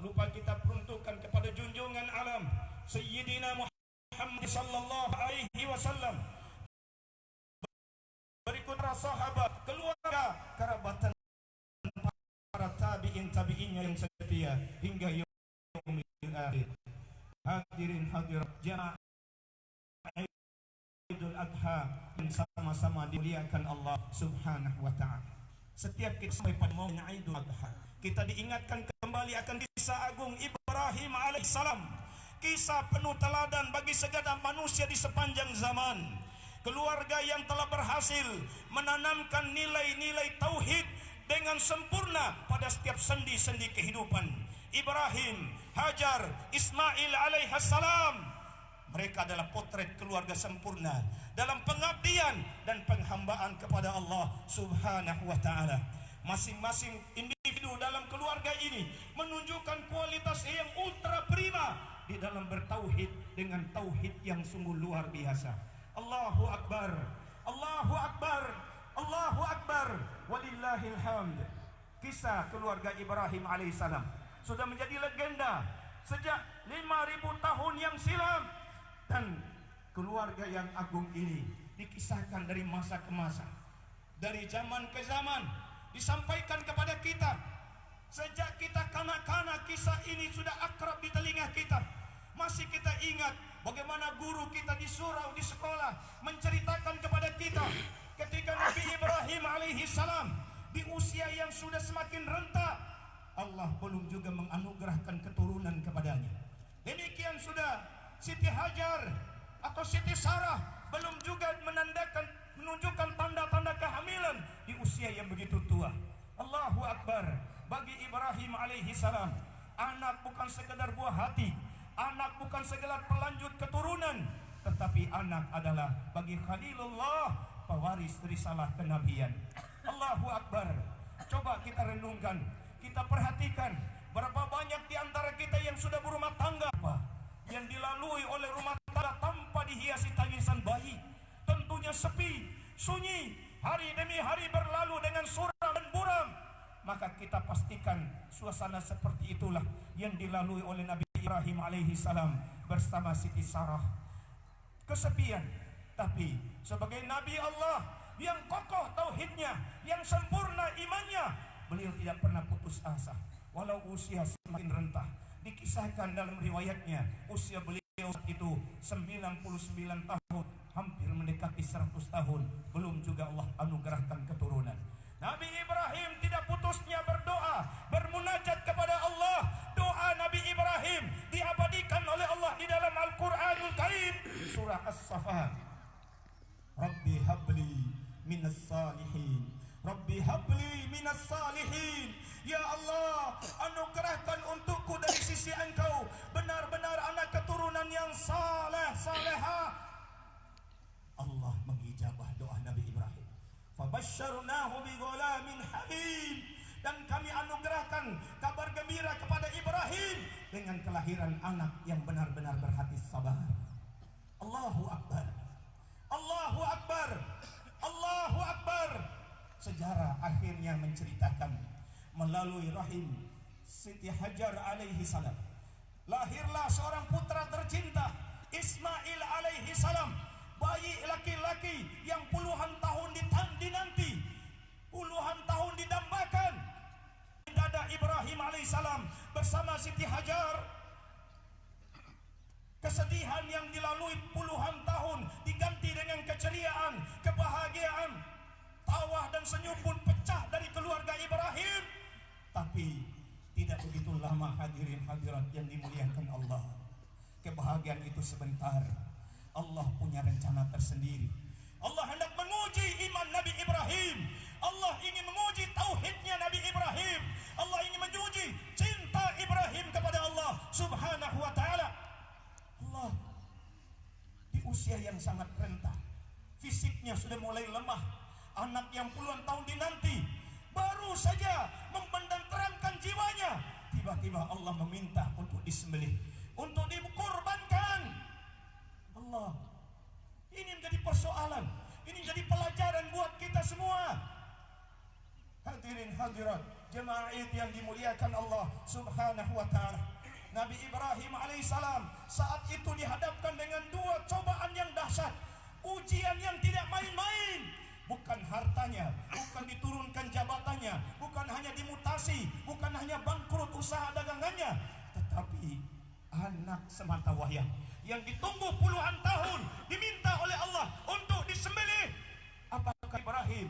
lupa kita peruntukkan kepada junjungan alam Sayyidina Muhammad sallallahu alaihi wasallam. Berikut para sahabat, keluarga, kerabatan para tabi'innya yang setia hingga yaumil akhir. Hadirin hadirat jamaah Idul Adha yang sama-sama dimuliakan Allah Subhanahu wa taala. Setiap kita sampai pada momen Idul Adha, kita diingatkan kembali akan kisah agung Ibrahim alaihissalam, kisah penuh teladan bagi segenap manusia di sepanjang zaman. Keluarga yang telah berhasil menanamkan nilai-nilai tauhid dengan sempurna pada setiap sendi-sendi kehidupan. Ibrahim, Hajar, Ismail alaihissalam, mereka adalah potret keluarga sempurna dalam pengabdian dan penghambaan kepada Allah Subhanahu wa taala. Masing-masing individu dalam keluarga ini menunjukkan kualitas yang ultra prima di dalam bertauhid dengan tauhid yang sungguh luar biasa. Allahu Akbar, Allahu Akbar, Allahu Akbar, walillahil hamd. Kisah keluarga Ibrahim alaihissalam sudah menjadi legenda sejak 5.000 tahun yang silam, dan keluarga yang agung ini dikisahkan dari masa ke masa, dari zaman ke zaman, disampaikan kepada kita. Sejak kita kanak-kanak, kisah ini sudah akrab di telinga kita. Masih kita ingat bagaimana guru kita di surau di sekolah menceritakan kepada kita ketika Nabi Ibrahim alaihissalam di usia yang sudah semakin renta, Allah belum juga menganugerahkan keturunan kepadanya. Demikian sudah Siti Hajar atau Siti Sarah belum juga menunjukkan tanda-tanda kehamilan di usia yang begitu tua. Allahu Akbar. Bagi Ibrahim alaihissalam, anak bukan sekedar buah hati, anak bukan sekedar pelanjut keturunan, tetapi anak adalah bagi Khalilullah pewaris risalah kenabian. Allahu Akbar. Coba kita renungkan, kita perhatikan berapa banyak di antara kita yang sudah berumah tangga, yang dilalui oleh rumah tangga tanpa dihiasi tangisan bayi. Tentunya sepi, sunyi, hari demi hari berlalu dengan suram dan buram. Maka kita pastikan suasana seperti itulah yang dilalui oleh Nabi Ibrahim alaihissalam bersama Siti Sarah. Kesepian, tapi sebagai Nabi Allah yang kokoh tauhidnya, yang sempurna imannya, beliau tidak pernah putus asa walau usia semakin rentah. Dikisahkan dalam riwayatnya usia beliau saat itu 99 tahun, hampir mendekati 100 tahun, belum juga Allah anugerahkan keturunan. Nabi Ibrahim tidak putusnya berdoa, bermunajat kepada Allah. Doa Nabi Ibrahim diabadikan oleh Allah di dalam Al-Quranul Karim, surah As-Saffat. Rabbi habli minas salihin, Rabbi habli minas salihin. Ya Allah, anugerahkan untukku dari sisi Engkau benar-benar anak keturunan yang saleh, saleha. Allah mengijabah doa Nabi Ibrahim. Fabasyarnahu bighulamin halim, dan kami anugerahkan kabar gembira kepada Ibrahim dengan kelahiran anak yang benar-benar berhati sabar. Allahu Akbar, Allahu Akbar, Allahu Akbar. Sejarah akhirnya menceritakan melalui rahim Siti Hajar alaihi salam lahirlah seorang putra tercinta, Ismail alaihi salam, bayi laki-laki yang puluhan tahun dinanti, puluhan tahun didambakan. Dada Ibrahim alaihissalam bersama Siti Hajar, kesedihan yang dilalui puluhan tahun diganti dengan keceriaan, kebahagiaan. Tawa dan senyum pun pecah dari keluarga Ibrahim. Tapi tidak begitu lama, hadirin hadirat yang dimuliakan Allah. Kebahagiaan itu sebentar. Allah punya rencana tersendiri. Allah hendak menguji iman Nabi Ibrahim. Allah ingin menguji tauhidnya Nabi Ibrahim. Allah ingin menguji cinta Ibrahim kepada Allah Subhanahu wa ta'ala. Allah di usia yang sangat renta, fisiknya sudah mulai lemah, anak yang puluhan tahun dinanti baru saja membententeramkan jiwanya. Tiba-tiba Allah meminta untuk disembelih, untuk dikurbankan. Allah, ini menjadi persoalan, ini menjadi pelajaran buat kita semua. Hadirin hadirat Jemaah yang dimuliakan Allah Subhanahu wa ta'ala, Nabi Ibrahim alaihissalam saat itu dihadapkan dengan dua cobaan yang dahsyat, ujian yang tidak main-main. Bukan hartanya, bukan diturunkan jabatannya, bukan hanya dimutasi, bukan hanya bangkrut usaha dagangannya, tetapi anak semata wayang yang ditunggu puluhan tahun diminta oleh Allah untuk disembelih. Apakah Ibrahim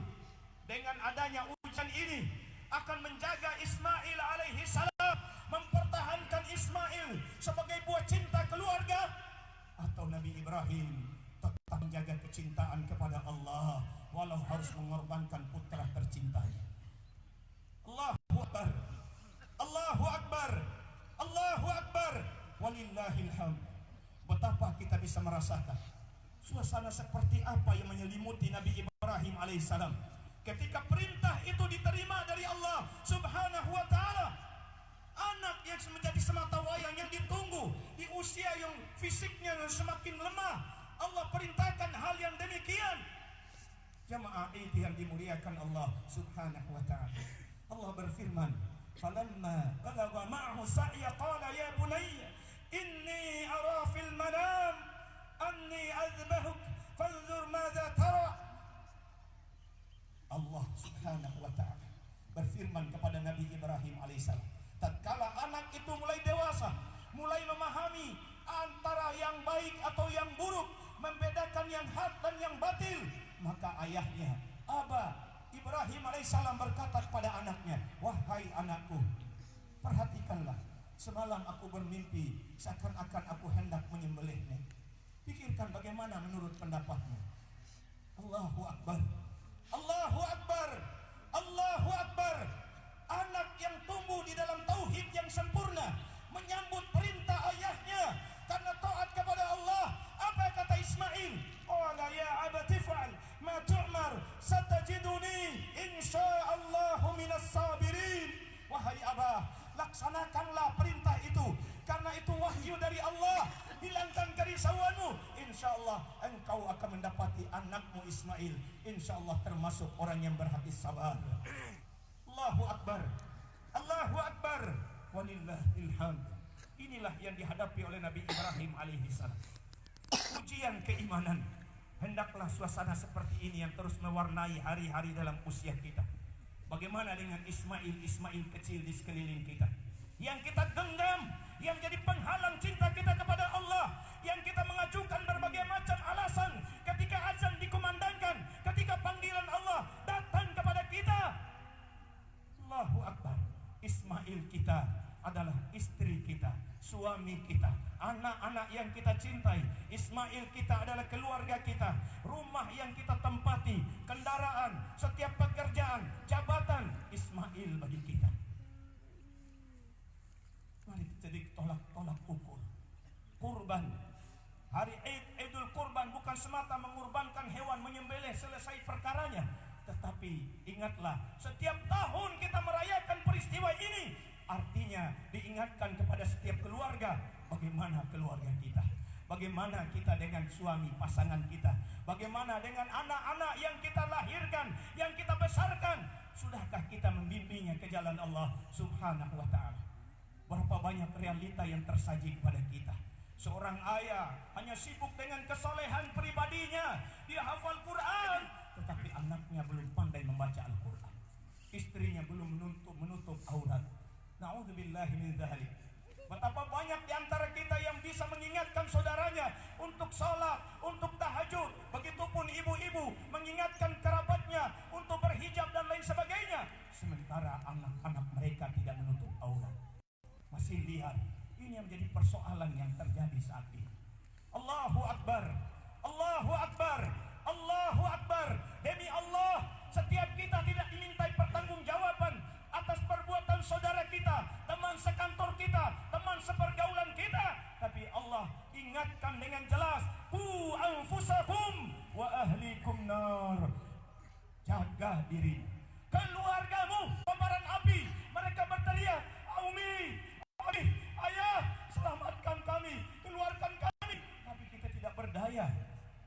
dengan adanya ujian ini akan menjaga Ismail alaihi salam, mempertahankan Ismail sebagai buah cinta keluarga, atau Nabi Ibrahim tetap menjaga kecintaan kepada Allah walau harus mengorbankan putra tercintanya? Allahu Akbar, Allahu Akbar, Allahu Akbar, walillahil hamd. Betapa kita bisa merasakan suasana seperti apa yang menyelimuti Nabi Ibrahim alaihissalam ketika perintah itu diterima dari Allah Subhanahu wa ta'ala. Anak yang menjadi semata wayang yang ditunggu di usia yang fisiknya yang semakin lemah, Allah perintahkan hal yang demikian. Jamaah yang dimuliakan Allah Subhanahu wa ta'ala, Allah berfirman, falamma balagha ma'ahu sa'ya qala ya bunayya inni ara fil manam anni azbahuk fanzur madza tara. Allah Subhanahu wa ta'ala berfirman kepada Nabi Ibrahim alaihissalam tatkala anak itu mulai dewasa, mulai memahami antara yang baik atau yang buruk, membedakan yang hak dan yang batil, maka ayahnya Aba Ibrahim alaihissalam berkata kepada anaknya, wahai anakku, perhatikanlah, semalam aku bermimpi seakan-akan aku hendak menyembelihnya. Pikirkan bagaimana menurut pendapatmu. Allahu Akbar, Allahu Akbar, Allahu Akbar. Anak yang tumbuh di dalam tauhid yang sempurna menyambut perintah ayahnya karena taat kepada Allah. Apa kata Ismail? Qala ya abati fa'al ma tu'mar satajiduni insyaallahu minas sabirin. Wahai abah, laksanakanlah perintah itu karena itu wahyu dari Allah. Hilangkan kerisauanmu, insyaallah engkau akan mendapati anakmu Ismail insyaallah termasuk orang yang berhati sabar. Allahu Akbar, Allahu Akbar, walillahil hamd. Inilah yang dihadapi oleh Nabi Ibrahim alaihi salam. Ujian keimanan. Hendaklah suasana seperti ini yang terus mewarnai hari-hari dalam usia kita. Bagaimana dengan Ismail kecil di sekeliling kita yang kita genggam, yang jadi penghalang cinta kita kepada Allah, yang kita mengajukan berbagai macam alasan ketika azan dikumandangkan, ketika panggilan Allah datang kepada kita. Allahu Akbar. Ismail kita adalah istri kita, suami kita, anak-anak yang kita cintai. Ismail kita adalah keluarga kita, rumah yang kita tempati, kendaraan, setiap pekerjaan, jabatan. Ismail bagi kita. Mari kita jadi tolak ukur. Kurban, hari Idul Kurban bukan semata mengurbankan hewan, menyembelih selesai perkaranya, tetapi ingatlah setiap tahun kita merayakan peristiwa ini. Artinya diingatkan kepada setiap keluarga, bagaimana keluarga kita, bagaimana kita dengan suami pasangan kita, bagaimana dengan anak-anak yang kita lahirkan, yang kita besarkan. Sudahkah kita membimbingnya ke jalan Allah Subhanahu wa ta'ala? Berapa banyak realita yang tersaji kepada kita. Seorang ayah hanya sibuk dengan kesolehan pribadinya, dia hafal Quran, tetapi anaknya belum pandai membaca Al-Quran. Istrinya belum menutup aurat. Na'udzubillahi min dzalik. Betapa banyak di antara kita yang bisa mengingatkan saudaranya untuk sholat, untuk tahajud. Begitupun ibu-ibu mengingatkan kerabatnya untuk berhijab dan lain sebagainya. Sementara anak-anak mereka tidak menutup aurat, masih liar. Ini yang menjadi persoalan yang terjadi saat ini. Allahu Akbar, Allahu Akbar, Allahu Akbar. Demi Allah, setiap kita tidak dimintai pertanggungjawaban atas perbuatan saudara kita, teman sekantor kita, teman sepergaulan kita. Tapi Allah ingatkan dengan jelas, qu anfusakum wa ahlikum nar. Jaga diri, keluargamu kobaran api. Mereka berteriak, Umi, ayah, selamatkan kami, keluarkan kami. Tapi kita tidak berdaya.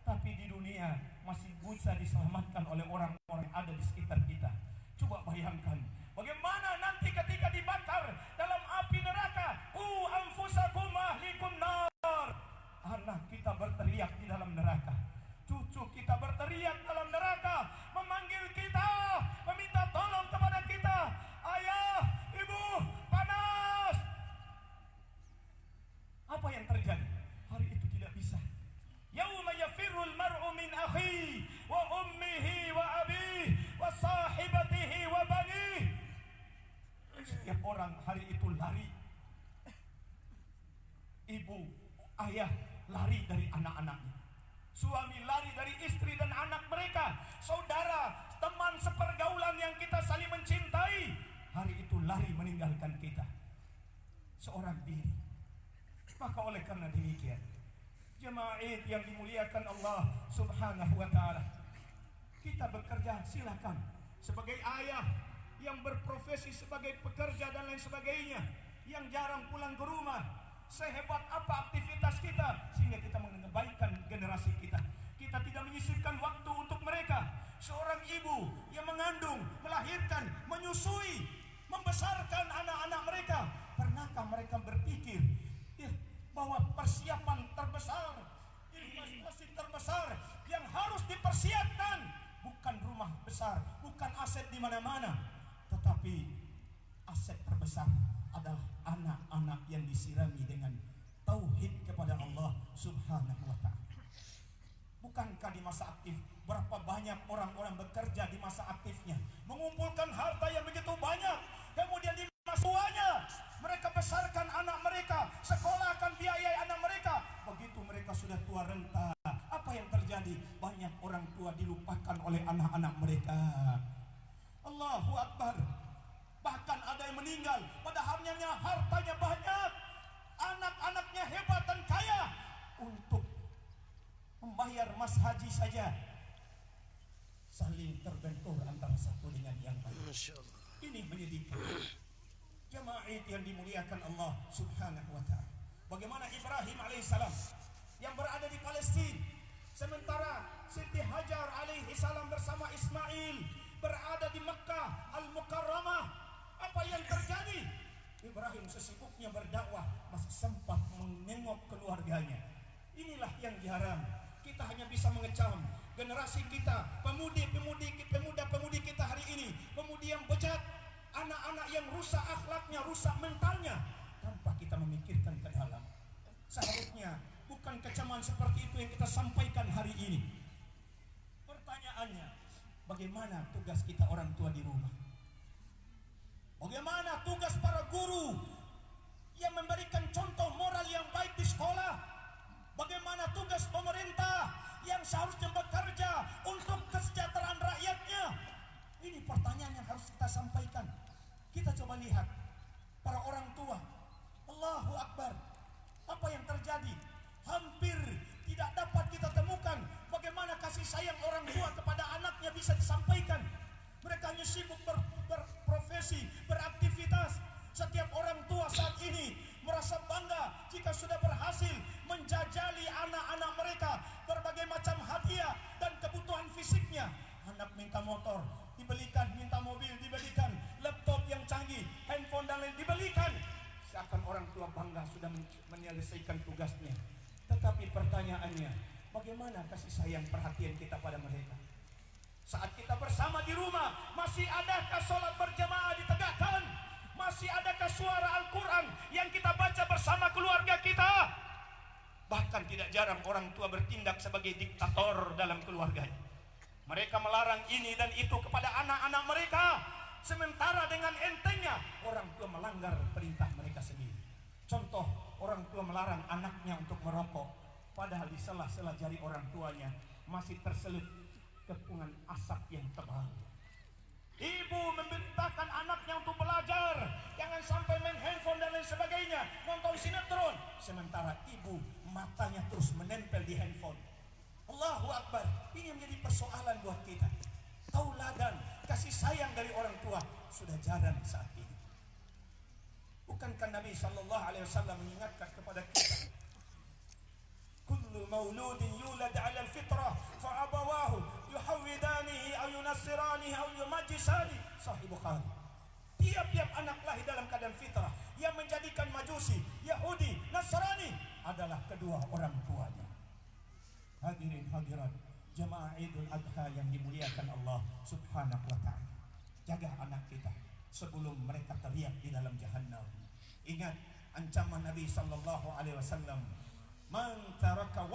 Tapi di dunia masih bisa diselamatkan oleh orang-orang yang ada di sekitar kita. Coba bayangkan bagaimana nanti Setiap orang hari itu lari. Ibu, ayah lari dari anak-anaknya. Suami lari dari istri dan anak mereka. Saudara, teman sepergaulan yang kita saling mencintai, hari itu lari meninggalkan kita. Seorang diri. Maka oleh karena demikian, jemaah Id yang dimuliakan Allah Subhanahu wa ta'ala, kita bekerja silakan. Sebagai ayah yang berprofesi sebagai pekerja dan lain sebagainya, yang jarang pulang ke rumah, sehebat apa aktivitas kita sehingga kita mengabaikan generasi kita. Kita tidak menyisihkan waktu untuk mereka. Seorang ibu yang mengandung, melahirkan, menyusui, membesarkan anak-anak mereka, pernahkah mereka berpikir bahwa persiapan terbesar, investasi terbesar yang harus dipersiapkan bukan rumah besar, bukan aset di mana-mana, tetapi aset terbesar adalah anak-anak yang disirami dengan tauhid kepada Allah Subhanahu wa ta'ala. Bukankah di masa aktif berapa banyak orang-orang bekerja di masa aktifnya, mengumpulkan harta yang begitu banyak, kemudian di masa tuanya mereka besarkan anak mereka, sekolahkan, biayai anak mereka. Begitu mereka sudah tua renta, apa yang terjadi? Banyak orang tua dilupakan oleh anak-anak mereka. Allahu Akbar. Bahkan ada yang meninggal padahal hartanya banyak, anak-anaknya hebat dan kaya. Untuk membayar mas haji saja saling terbentur antara satu dengan yang lain. Ini menyedihkan. Jemaah yang dimuliakan Allah Subhanahu wa ta'ala, bagaimana Ibrahim alaihissalam yang berada di Palestina, sementara Siti Hajar alaihissalam bersama Ismail berada di Makkah Al-Mukarramah. Apa yang terjadi? Ibrahim sesibuknya berdakwah masih sempat menengok keluarganya. Inilah yang diharam. Kita hanya bisa mengecam generasi kita, pemuda-pemudi kita hari ini, pemudi yang bejat, anak-anak yang rusak akhlaknya, rusak mentalnya, tanpa kita memikirkan ke dalam. Seharusnya bukan kecaman seperti itu yang kita sampaikan hari ini. Pertanyaannya, bagaimana tugas kita orang tua di rumah? Bagaimana tugas para guru yang memberikan contoh moral yang baik di sekolah? Bagaimana tugas pemerintah yang seharusnya bekerja untuk kesejahteraan rakyatnya? Ini pertanyaan yang harus kita sampaikan. Kita coba lihat para orang tua. Allahu Akbar. Apa yang terjadi? Hampir tidak dapat kita temukan bagaimana kasih sayang orang tua kepada anaknya bisa disampaikan. Mereka hanya sibuk berprofesi, beraktivitas. Setiap orang tua saat ini merasa bangga jika sudah berhasil menjajali anak-anak mereka berbagai macam hadiah dan kebutuhan fisiknya. Anak minta motor, dibelikan, minta mobil, dibelikan, laptop yang canggih, handphone dan lain dibelikan. Seakan orang tua bangga sudah menyelesaikan tugasnya. Tetapi pertanyaannya, bagaimana kasih sayang perhatian kita pada mereka? Saat kita bersama di rumah, masih adakah sholat berjamaah ditegakkan? Masih adakah suara Al-Quran yang kita baca bersama keluarga kita? Bahkan tidak jarang orang tua bertindak sebagai diktator dalam keluarganya. Mereka melarang ini dan itu kepada anak-anak mereka, sementara dengan entengnya orang tua melanggar perintah mereka sendiri. Contoh, orang tua melarang anaknya untuk merokok, padahal di sela-sela jari orang tuanya masih terselut kepungan asap yang tebal. Ibu memerintahkan anaknya untuk belajar, jangan sampai main handphone dan lain sebagainya, nonton sinetron, sementara ibu matanya terus menempel di handphone. Allahu Akbar. Ini menjadi persoalan buat kita. Tauladan kasih sayang dari orang tua sudah jarang saat ini. Bukankah Nabi sallallahu alaihi wasallam mengingatkan kepada kita, kullu mauludin yulad 'ala al-fitrah fa abawahu yuhawwidanihi aw yunassiranihi aw yumajjisani. Sahih Bukhari. Tiap-tiap anak lahir dalam keadaan fitrah, yang menjadikan Majusi, Yahudi, Nasrani adalah kedua orang tuanya. Hadirin hadirat jemaah Idul Adha yang dimuliakan Allah Subhanahu wa ta'ala. Jaga anak kita sebelum mereka teriak di dalam jahannam. Ingat ancaman Nabi sallallahu alaihi wasallam, man taraka